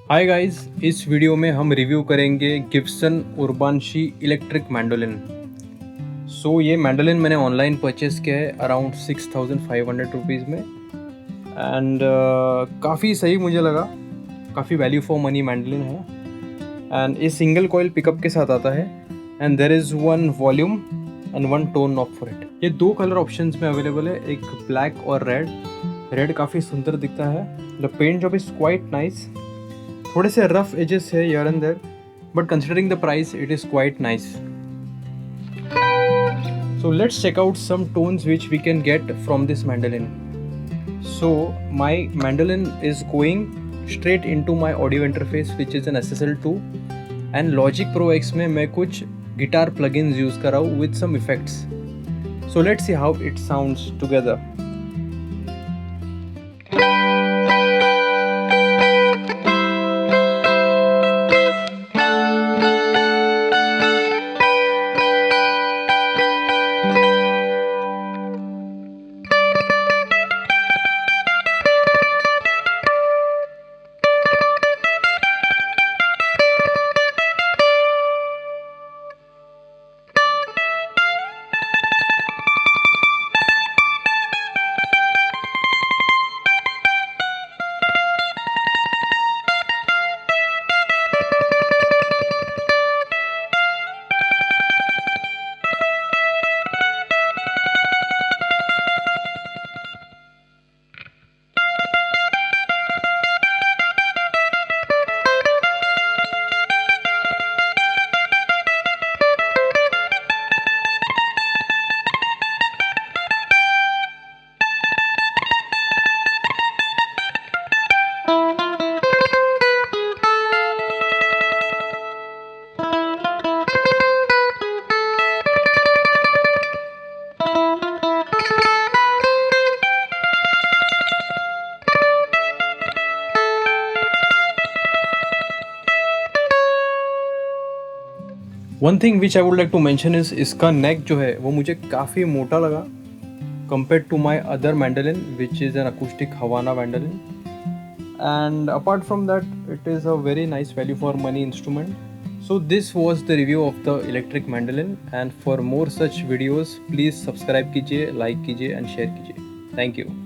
Hi guys, इस video में हम रिव्यू करेंगे गिब्सन उर्बानशी इलेक्ट्रिक मैंडोलिन। ये मैंडोलिन मैंने ऑनलाइन परचेस किया है अराउंड 6500 रुपीज़ में। एंड काफ़ी सही मुझे लगा, काफ़ी वैल्यू फॉर मनी मैंडोलिन है। एंड ये सिंगल कॉइल पिकअप के साथ आता है। And there is one volume and one tone knob for it. ये दो कलर ऑप्शंस में अवेलेबल है, एक ब्लैक और रेड। रेड काफ़ी सुंदर दिखता है। The paint job is quite nice. थोड़े से रफ एजेस है here and there, but considering the price it is quite nice. So let's check out some tones which we can get from this mandolin. So my mandolin is going straight into my audio interface which is an SSL2, and Logic Pro X में मैं कुछ guitar plugins use कर रहा हूँ with some effects. So let's see how it sounds together. One thing which I would like to mention is इसका नेक जो है वो मुझे काफ़ी मोटा लगा compare to my other mandolin which is an acoustic Havana mandolin. And apart from that it is a very nice value for money instrument. So this was the review of the electric mandolin, and for more such videos please subscribe कीजिए, like कीजिए and share कीजिए. Thank you.